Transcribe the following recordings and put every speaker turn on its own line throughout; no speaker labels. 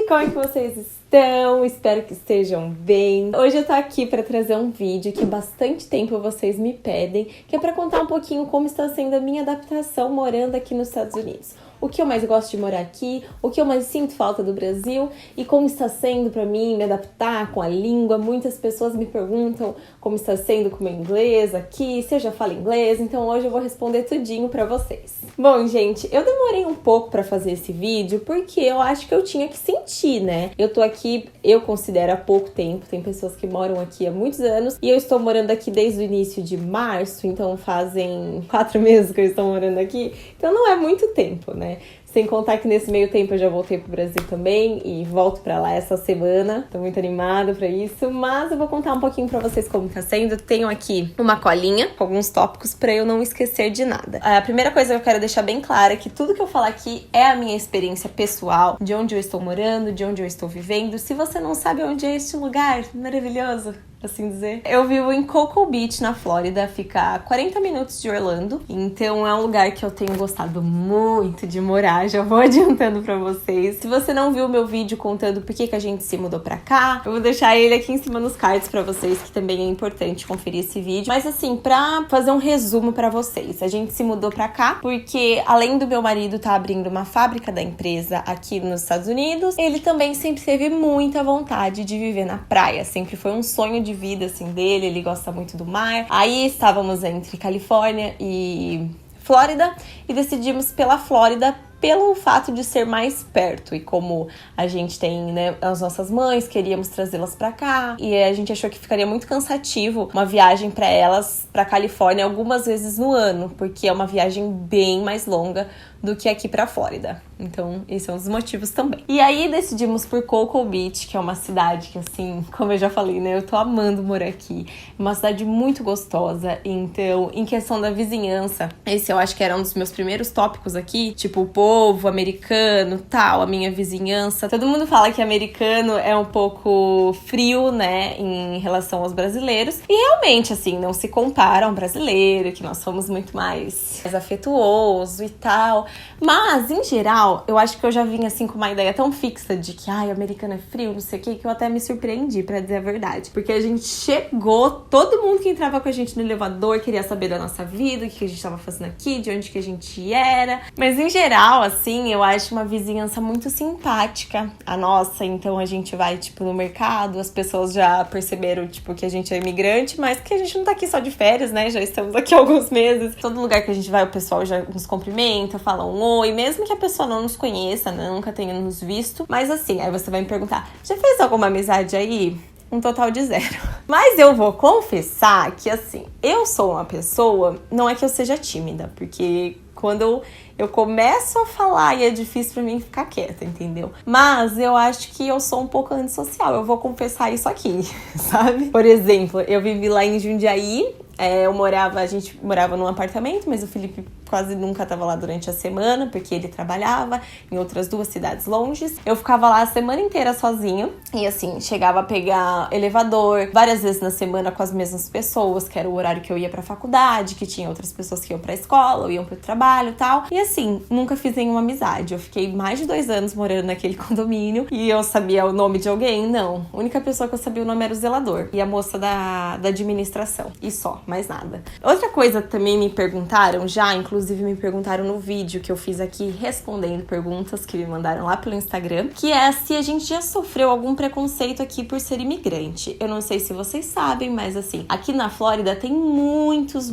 como é que vocês estão? Espero que estejam bem. Hoje eu tô aqui para trazer um vídeo que há bastante tempo vocês me pedem, que é para contar um pouquinho como está sendo a minha adaptação morando aqui nos Estados Unidos. O que eu mais gosto de morar aqui, o que eu mais sinto falta do Brasil e como está sendo para mim me adaptar com a língua. Muitas pessoas me perguntam como está sendo com o meu inglês aqui, se eu já falo inglês, então hoje eu vou responder tudinho para vocês. Bom, gente, eu demorei um pouco para fazer esse vídeo porque eu acho que eu tinha que sentir, né? Eu tô aqui, eu considero há pouco tempo, tem pessoas que moram aqui há muitos anos e eu estou morando aqui desde o início de março, então fazem 4 meses que eu estou morando aqui, então não é muito tempo, né? Sem contar que nesse meio tempo eu já voltei pro Brasil também e volto pra lá essa semana. Tô muito animada pra isso, mas eu vou contar um pouquinho pra vocês como tá sendo. Eu tenho aqui uma colinha com alguns tópicos pra eu não esquecer de nada. A primeira coisa que eu quero deixar bem clara é que tudo que eu falar aqui é a minha experiência pessoal, de onde eu estou morando, de onde eu estou vivendo. Se você não sabe onde é este lugar maravilhoso, assim dizer. Eu vivo em Cocoa Beach, na Flórida, fica a 40 minutos de Orlando. Então é um lugar que eu tenho gostado muito de morar, já vou adiantando pra vocês. Se você não viu o meu vídeo contando por que a gente se mudou pra cá, eu vou deixar ele aqui em cima nos cards pra vocês, que também é importante conferir esse vídeo. Mas assim, pra fazer um resumo pra vocês, a gente se mudou pra cá porque, além do meu marido tá abrindo uma fábrica da empresa aqui nos Estados Unidos, ele também sempre teve muita vontade de viver na praia, sempre foi um sonho de vida assim dele, ele gosta muito do mar. Aí estávamos entre Califórnia e Flórida e decidimos pela Flórida pelo fato de ser mais perto e como a gente tem, né, as nossas mães, queríamos trazê-las pra cá e a gente achou que ficaria muito cansativo uma viagem pra elas pra Califórnia algumas vezes no ano, porque é uma viagem bem mais longa do que aqui pra Flórida. Então, esse é um dos motivos também. E aí, decidimos por Cocoa Beach, que é uma cidade que, assim, como eu já falei, né? Eu tô amando morar aqui. É uma cidade muito gostosa. Então, em questão da vizinhança, esse eu acho que era um dos meus primeiros tópicos aqui. Tipo, o povo americano, tal, a minha vizinhança. Todo mundo fala que americano é um pouco frio, né? Em relação aos brasileiros. E realmente, assim, não se compara a um brasileiro, que nós somos muito mais afetuoso e tal. Mas, em geral, eu acho que eu já vim assim com uma ideia tão fixa de que, ai, americano é frio, não sei o que eu até me surpreendi, pra dizer a verdade. Porque a gente chegou, todo mundo que entrava com a gente no elevador queria saber da nossa vida, o que a gente tava fazendo aqui, de onde que a gente era. Mas, em geral, assim, eu acho uma vizinhança muito simpática, a nossa. Então, a gente vai, tipo, no mercado, as pessoas já perceberam, tipo, que a gente é imigrante, mas que a gente não tá aqui só de férias, né? Já estamos aqui há alguns meses. Todo lugar que a gente vai, o pessoal já nos cumprimenta, fala um oi, mesmo que a pessoa não nos conheça, né, nunca tenha nos visto. Mas assim, aí você vai me perguntar, já fez alguma amizade aí? Um total de 0. Mas eu vou confessar que, assim, eu sou uma pessoa, não é que eu seja tímida, porque quando eu começo a falar e é difícil pra mim ficar quieta, entendeu? Mas eu acho que eu sou um pouco antissocial, eu vou confessar isso aqui, sabe? Por exemplo, eu vivi lá em Jundiaí, a gente morava num apartamento, mas o Felipe quase nunca tava lá durante a semana, porque ele trabalhava em outras 2 cidades longes. Eu ficava lá a semana inteira sozinha e, assim, chegava a pegar elevador várias vezes na semana com as mesmas pessoas, que era o horário que eu ia pra faculdade, que tinha outras pessoas que iam pra escola ou iam pro trabalho e tal. E, assim, nunca fiz nenhuma amizade. Eu fiquei mais de 2 anos morando naquele condomínio e eu sabia o nome de alguém? Não. A única pessoa que eu sabia o nome era o zelador e a moça da administração. E só, mais nada. Outra coisa também me perguntaram já, inclusive me perguntaram no vídeo que eu fiz aqui respondendo perguntas que me mandaram lá pelo Instagram, que é se a gente já sofreu algum preconceito aqui por ser imigrante. Eu não sei se vocês sabem, mas assim, aqui na Flórida tem muitos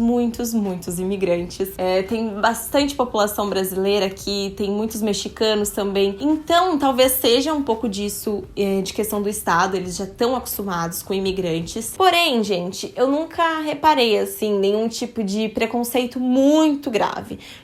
imigrantes. Tem bastante população brasileira aqui, tem muitos mexicanos também. Então, talvez seja um pouco disso de questão do estado, eles já estão acostumados com imigrantes. Porém, gente, eu nunca reparei, assim, nenhum tipo de preconceito muito grave.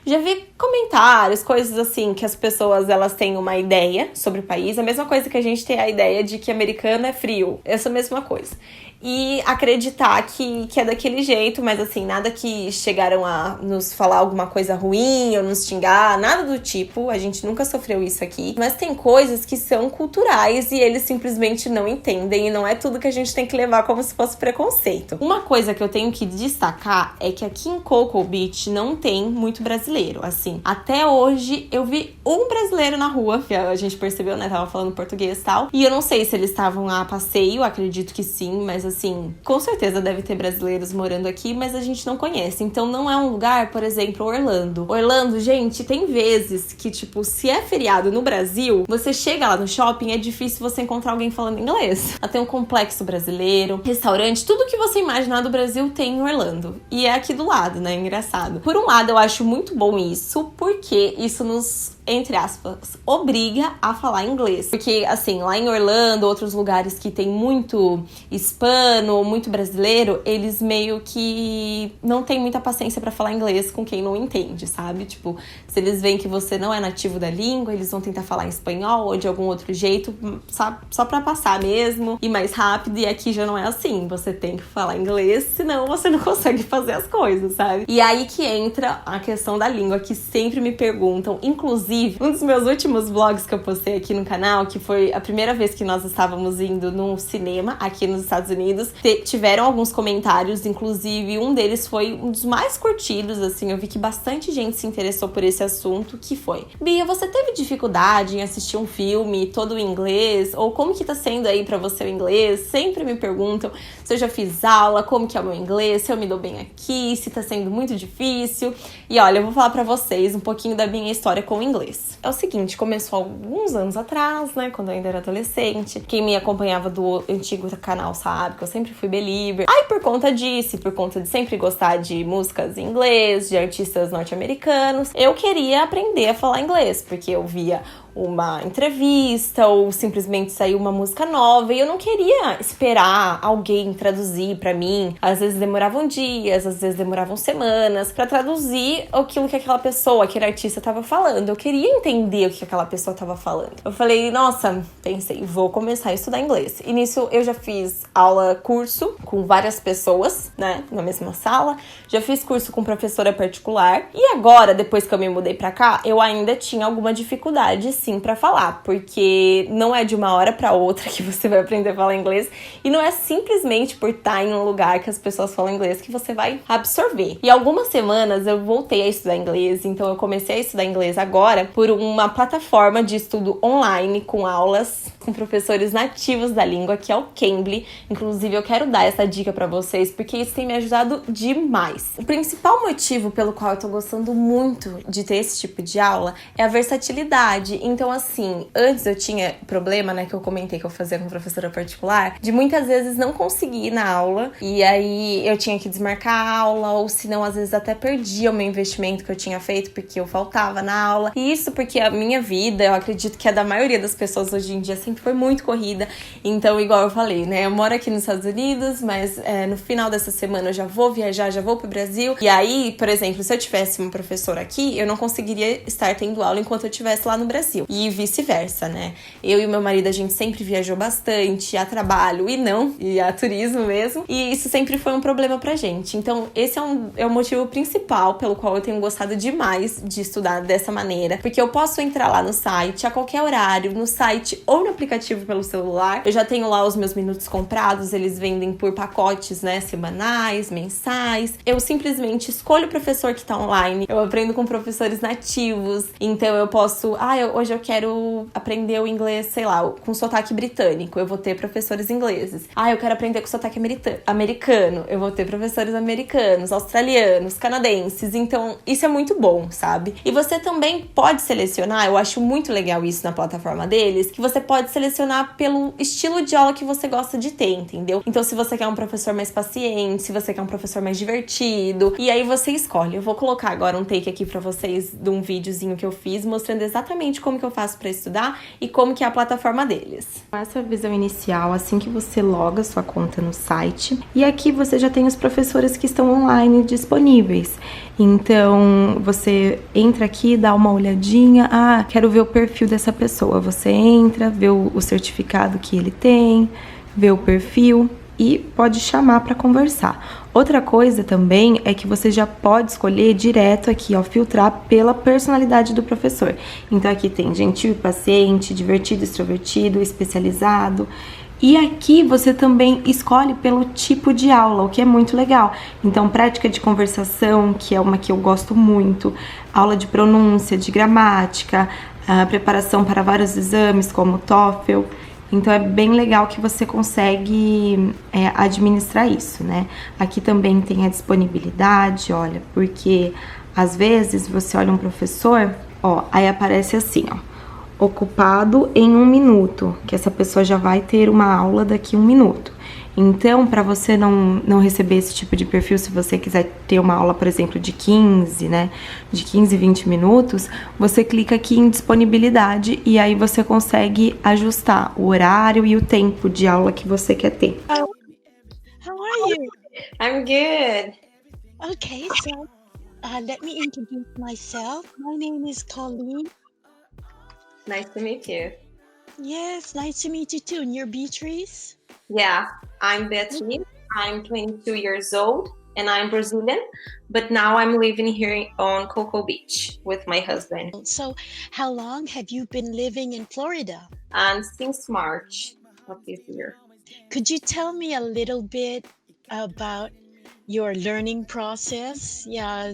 Já vi comentários, coisas assim, que as pessoas, elas têm uma ideia sobre o país. A mesma coisa que a gente tem a ideia de que americano é frio. Essa mesma coisa. e acreditar que é daquele jeito, mas assim, nada que chegaram a nos falar alguma coisa ruim ou nos xingar, nada do tipo, a gente nunca sofreu isso aqui. Mas tem coisas que são culturais e eles simplesmente não entendem, e não é tudo que a gente tem que levar como se fosse preconceito. Uma coisa que eu tenho que destacar é que aqui em Cocoa Beach não tem muito brasileiro, assim. Até hoje eu vi um brasileiro na rua, que a gente percebeu, né, tava falando português e tal, e eu não sei se eles estavam a passeio, acredito que sim, mas assim, com certeza deve ter brasileiros morando aqui, mas a gente não conhece. Então não é um lugar, por exemplo, Orlando. Orlando, gente, tem vezes que, tipo, se é feriado no Brasil, você chega lá no shopping, é difícil você encontrar alguém falando inglês. Lá tem um complexo brasileiro, restaurante, tudo que você imaginar do Brasil tem em Orlando. E é aqui do lado, né? Engraçado. Por um lado, eu acho muito bom isso, porque isso nos, entre aspas, obriga a falar inglês. Porque, assim, lá em Orlando, outros lugares que tem muito hispano, muito brasileiro, eles meio que não tem muita paciência pra falar inglês com quem não entende, sabe? Tipo, se eles veem que você não é nativo da língua, eles vão tentar falar em espanhol ou de algum outro jeito, sabe? Só pra passar mesmo, e mais rápido. E aqui já não é assim. Você tem que falar inglês, senão você não consegue fazer as coisas, sabe? E aí que entra a questão da língua, que sempre me perguntam. Inclusive, um dos meus últimos vlogs que eu postei aqui no canal, que foi a primeira vez que nós estávamos indo num cinema aqui nos Estados Unidos, tiveram alguns comentários, inclusive um deles foi um dos mais curtidos, assim, eu vi que bastante gente se interessou por esse assunto, que foi: Bia, você teve dificuldade em assistir um filme todo em inglês? Ou como que tá sendo aí pra você o inglês? Sempre me perguntam se eu já fiz aula, como que é o meu inglês, se eu me dou bem aqui, se tá sendo muito difícil. E olha, eu vou falar pra vocês um pouquinho da minha história com o inglês. É o seguinte, começou alguns anos atrás, né, quando eu ainda era adolescente. Quem me acompanhava do antigo canal sabe que eu sempre fui believer. Aí, por conta disso, por conta de sempre gostar de músicas em inglês, de artistas norte-americanos, eu queria aprender a falar inglês, porque eu via uma entrevista ou simplesmente saiu uma música nova e eu não queria esperar alguém traduzir pra mim. Às vezes demoravam dias, às vezes demoravam semanas pra traduzir aquilo que aquela pessoa, aquele artista tava falando. Eu queria entender o que aquela pessoa tava falando. Eu falei, nossa, pensei, vou começar a estudar inglês. E nisso eu já fiz aula, curso com várias pessoas, né, na mesma sala. Já fiz curso com professora particular. E agora, depois que eu me mudei pra cá, eu ainda tinha alguma dificuldade sim pra falar, porque não é de uma hora pra outra que você vai aprender a falar inglês, e não é simplesmente por estar em um lugar que as pessoas falam inglês que você vai absorver. E algumas semanas eu voltei a estudar inglês, então eu comecei a estudar inglês agora por uma plataforma de estudo online com aulas com professores nativos da língua, que é o Cambly. Inclusive eu quero dar essa dica pra vocês, porque isso tem me ajudado demais. O principal motivo pelo qual eu tô gostando muito de ter esse tipo de aula é a versatilidade. Então, assim, antes eu tinha problema, né, que eu comentei que eu fazia com professora particular, de muitas vezes não conseguir ir na aula, e aí eu tinha que desmarcar a aula, ou senão, às vezes, até perdia o meu investimento que eu tinha feito, porque eu faltava na aula. E isso porque a minha vida, eu acredito que a da maioria das pessoas hoje em dia sempre foi muito corrida. Então, igual eu falei, né, eu moro aqui nos Estados Unidos, mas no final dessa semana eu já vou viajar, já vou pro Brasil. E aí, por exemplo, se eu tivesse uma professora aqui, eu não conseguiria estar tendo aula enquanto eu estivesse lá no Brasil. E vice-versa, né? Eu e meu marido, a gente sempre viajou bastante a trabalho e a turismo mesmo. E isso sempre foi um problema pra gente. Então, esse é o motivo principal pelo qual eu tenho gostado demais de estudar dessa maneira. Porque eu posso entrar lá no site a qualquer horário, no site ou no aplicativo pelo celular. Eu já tenho lá os meus minutos comprados, eles vendem por pacotes, né? Semanais, mensais. Eu simplesmente escolho o professor que tá online. Eu aprendo com professores nativos. Então, eu posso... hoje eu quero aprender o inglês, sei lá, com sotaque britânico, eu vou ter professores ingleses. Eu quero aprender com sotaque americano, eu vou ter professores americanos, australianos, canadenses. Então, isso é muito bom, sabe? E você também pode selecionar, eu acho muito legal isso na plataforma deles, que você pode selecionar pelo estilo de aula que você gosta de ter, entendeu? Então, se você quer um professor mais paciente, se você quer um professor mais divertido, e aí você escolhe. Eu vou colocar agora um take aqui pra vocês de um videozinho que eu fiz, mostrando exatamente como que eu faço para estudar e como que é a plataforma deles. Essa é a visão inicial, assim que você loga sua conta no site. E aqui você já tem os professores que estão online disponíveis. Então, você entra aqui, dá uma olhadinha. Quero ver o perfil dessa pessoa. Você entra, vê o certificado que ele tem, vê o perfil.
e pode chamar para conversar. Outra coisa também é que você já pode escolher direto aqui, ó, filtrar pela personalidade do professor. Então aqui tem gentil e paciente, divertido, extrovertido, especializado. E aqui você também escolhe pelo tipo de aula, o que é muito legal. Então, prática de conversação, que é uma que eu gosto muito, aula de pronúncia, de gramática, preparação para vários exames, como o TOEFL. Então, é bem legal que você consegue administrar isso, né? Aqui também tem a disponibilidade, olha, porque às vezes você olha um professor, ó, aí aparece assim, ó. Ocupado em 1 minuto, que essa pessoa já vai ter uma aula daqui a 1 minuto. Então, para você não receber esse tipo de perfil, se você quiser ter uma aula, por exemplo, de 15, né, de 15, 20 minutos, você clica aqui em disponibilidade e aí você consegue ajustar o horário e o tempo de aula que você quer ter.
How are you?
I'm good.
Okay, so let me introduce myself. My name is Colleen.
Nice to meet you.
Yes, nice to meet you too. And you're Beatrice?
Yeah, I'm Beatriz. I'm 22 years old and I'm Brazilian, but now I'm living here on Cocoa Beach with my husband.
So, how long have you been living in Florida?
And since March of this year.
Could you tell me a little bit about your learning process? Yeah.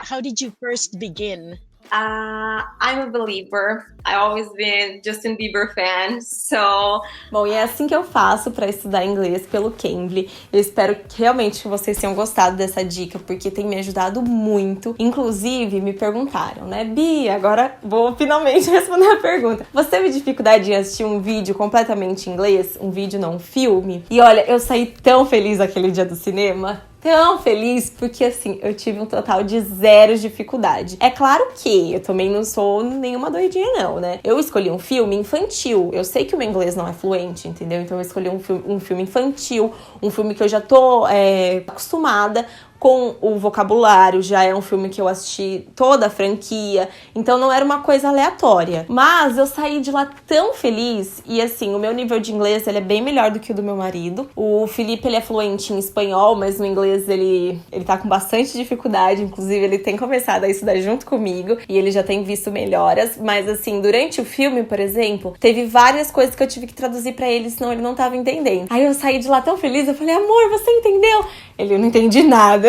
How did you first begin?
I'm a believer. I've always been Justin Bieber fan, so... Bom, e é assim que eu faço para estudar inglês pelo Cambly. Eu espero que realmente vocês tenham gostado dessa dica, porque tem me ajudado muito. Inclusive, me perguntaram, né? Bia, agora vou finalmente responder a pergunta. Você teve dificuldade em assistir um vídeo completamente em inglês? Um vídeo, não, um filme? E olha, eu saí tão feliz aquele dia do cinema. Tão feliz, porque assim, eu tive um total de 0 dificuldade. É claro que eu também não sou nenhuma doidinha não, né? Eu escolhi um filme infantil. Eu sei que o meu inglês não é fluente, entendeu? Então eu escolhi um filme infantil, um filme que eu já tô acostumada com o vocabulário, já é um filme que eu assisti toda a franquia, então não era uma coisa aleatória. Mas eu saí de lá tão feliz, e assim, o meu nível de inglês ele é bem melhor do que o do meu marido. O Felipe, ele é fluente em espanhol, mas no inglês ele tá com bastante dificuldade, inclusive ele tem começado a estudar junto comigo, e ele já tem visto melhoras, mas assim, durante o filme, por exemplo, teve várias coisas que eu tive que traduzir pra ele, senão ele não tava entendendo. Aí eu saí de lá tão feliz, eu falei, amor, você entendeu? Eu não entendi nada.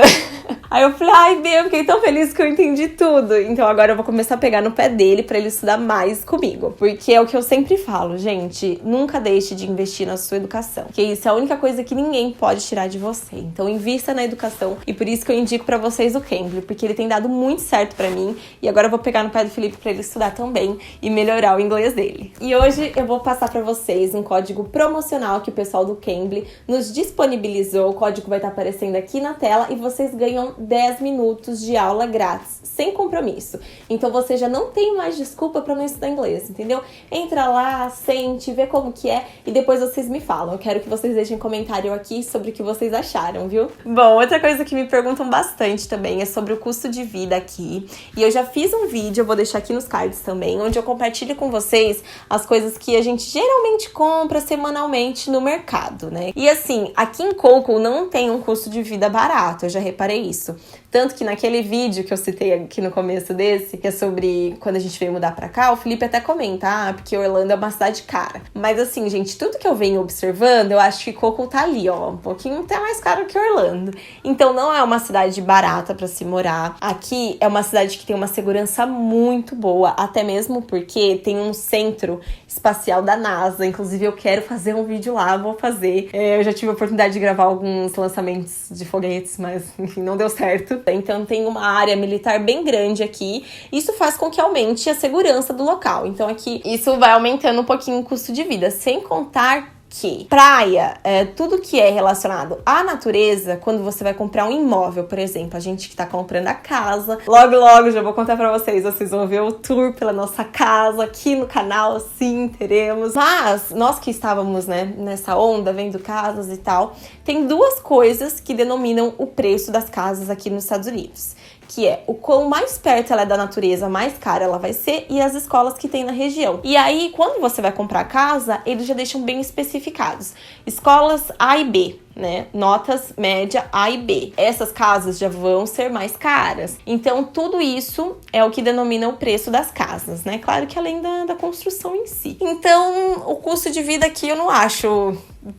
Aí eu falei, ai, Bia, eu fiquei tão feliz que eu entendi tudo. Então agora eu vou começar a pegar no pé dele pra ele estudar mais comigo. Porque é o que eu sempre falo, gente, nunca deixe de investir na sua educação. Porque isso é a única coisa que ninguém pode tirar de você. Então invista na educação. E por isso que eu indico pra vocês o Cambly, porque ele tem dado muito certo pra mim. E agora eu vou pegar no pé do Felipe pra ele estudar também e melhorar o inglês dele. E hoje eu vou passar pra vocês um código promocional que o pessoal do Cambly nos disponibilizou. O código vai estar aparecendo aqui na tela e vocês ganham 10 minutos de aula grátis, sem compromisso. Então você já não tem mais desculpa para não estudar inglês, entendeu? Entra lá, sente, vê como que é e depois vocês me falam. Eu quero que vocês deixem comentário aqui sobre o que vocês acharam, viu? Bom, outra coisa que me perguntam bastante também é sobre o custo de vida aqui. E eu já fiz um vídeo, eu vou deixar aqui nos cards também, onde eu compartilho com vocês as coisas que a gente geralmente compra semanalmente no mercado, né? E assim, aqui em Cocoa não tem um custo de vida barato, eu já reparei isso. Tanto que naquele vídeo que eu citei aqui no começo desse, que é sobre quando a gente veio mudar pra cá, o Felipe até comenta, porque Orlando é uma cidade cara. Mas assim, gente, tudo que eu venho observando, eu acho que Cocoa tá ali, ó, um pouquinho até mais caro que Orlando. Então não é uma cidade barata pra se morar. Aqui é uma cidade que tem uma segurança muito boa, até mesmo porque tem um centro espacial da NASA. Inclusive eu quero fazer um vídeo lá, vou fazer. Eu já tive a oportunidade de gravar alguns lançamentos de foguetes, mas enfim, não deu certo. Então tem uma área militar bem grande aqui. Isso faz com que aumente a segurança do local. Então aqui isso vai aumentando um pouquinho o custo de vida, sem contar que praia, tudo que é relacionado à natureza, quando você vai comprar um imóvel, por exemplo, a gente que tá comprando a casa, logo já vou contar pra vocês vão ver o tour pela nossa casa aqui no canal, sim, teremos. Mas nós que estávamos, né, nessa onda, vendo casas e tal, tem 2 coisas que denominam o preço das casas aqui nos Estados Unidos, que é o quão mais perto ela é da natureza, mais cara ela vai ser, e as escolas que tem na região. E aí, quando você vai comprar casa, eles já deixam bem especificados. Escolas A e B, né? Notas média A e B. Essas casas já vão ser mais caras. Então, tudo isso é o que denomina o preço das casas, né? Claro que além da construção em si. Então, o custo de vida aqui eu não acho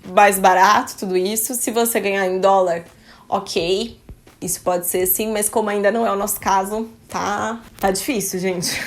mais barato, tudo isso. Se você ganhar em dólar, ok. Isso pode ser sim, mas como ainda não é o nosso caso, tá difícil, gente.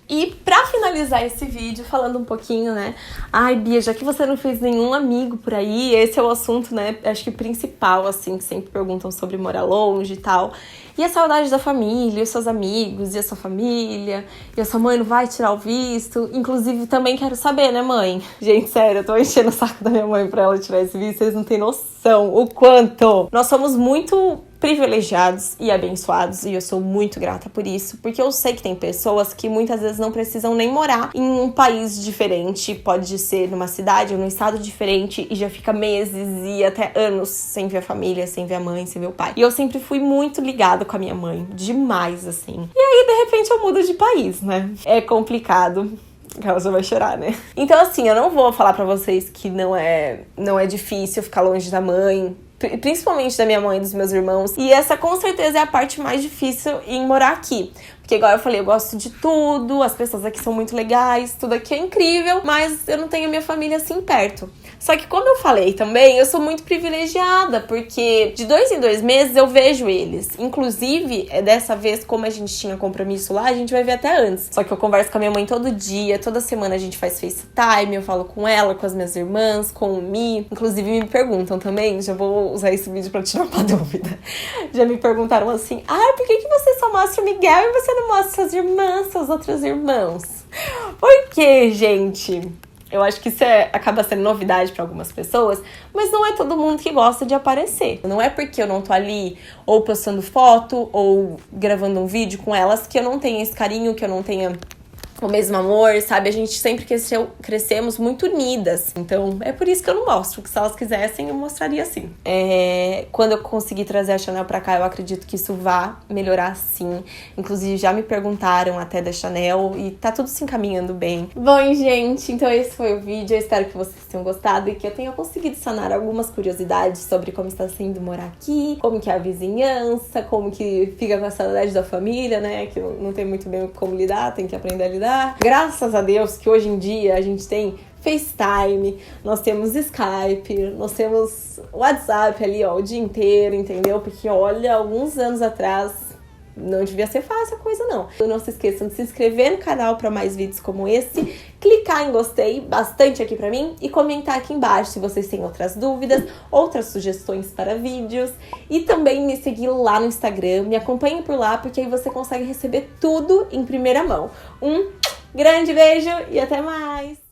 E pra finalizar esse vídeo, falando um pouquinho, né? Ai, Bia, já que você não fez nenhum amigo por aí, esse é o assunto, né? Acho que principal, assim, que sempre perguntam sobre morar longe e tal. E a saudade da família, e os seus amigos, e a sua família, e a sua mãe não vai tirar o visto. Inclusive, também quero saber, né, mãe? Gente, sério, eu tô enchendo o saco da minha mãe pra ela tirar esse visto, vocês não têm noção o quanto. Nós somos muito privilegiados e abençoados, e eu sou muito grata por isso, porque eu sei que tem pessoas que muitas vezes não precisam nem morar em um país diferente, pode ser numa cidade ou num estado diferente, e já fica meses e até anos sem ver a família, sem ver a mãe, sem ver o pai. E eu sempre fui muito ligada com a minha mãe, demais, assim. E aí, de repente, eu mudo de país, né? É complicado. Ela já vai chorar, né? Então, assim, eu não vou falar pra vocês que não é difícil ficar longe da mãe, principalmente da minha mãe e dos meus irmãos. E essa, com certeza, é a parte mais difícil em morar aqui. Porque, igual eu falei, eu gosto de tudo, as pessoas aqui são muito legais, tudo aqui é incrível, mas eu não tenho minha família assim perto. Só que, como eu falei também, eu sou muito privilegiada, porque de 2 em 2 meses eu vejo eles. Inclusive, dessa vez, como a gente tinha compromisso lá, a gente vai ver até antes. Só que eu converso com a minha mãe todo dia, toda semana a gente faz FaceTime, eu falo com ela, com as minhas irmãs, com o Mi. Inclusive, me perguntam também, já vou usar esse vídeo pra tirar uma dúvida. Já me perguntaram assim, por que você só mostra o Miguel e você não mostra suas irmãs, seus outros irmãos? Por quê, gente? Eu acho que isso acaba sendo novidade pra algumas pessoas, mas não é todo mundo que gosta de aparecer. Não é porque eu não tô ali ou postando foto ou gravando um vídeo com elas que eu não tenha esse carinho, que eu não tenha o mesmo amor, sabe? A gente sempre crescemos muito unidas. Então, é por isso que eu não mostro, que se elas quisessem, eu mostraria sim. Quando eu conseguir trazer a Chanel pra cá, eu acredito que isso vá melhorar sim. Inclusive, já me perguntaram até da Chanel e tá tudo se encaminhando bem. Bom, gente, então esse foi o vídeo. Eu espero que vocês tenham gostado e que eu tenha conseguido sanar algumas curiosidades sobre como está sendo morar aqui, como que é a vizinhança, como que fica com a saudade da família, né? Que não tem muito bem como lidar, tem que aprender a lidar. Graças a Deus que hoje em dia a gente tem FaceTime, nós temos Skype, nós temos WhatsApp ali, ó, o dia inteiro, entendeu? Porque, olha, alguns anos atrás não devia ser fácil a coisa, não. Não se esqueçam de se inscrever no canal para mais vídeos como esse, clicar em gostei bastante aqui pra mim e comentar aqui embaixo se vocês têm outras dúvidas, outras sugestões para vídeos, e também me seguir lá no Instagram, me acompanhe por lá, porque aí você consegue receber tudo em primeira mão. Um grande beijo e até mais!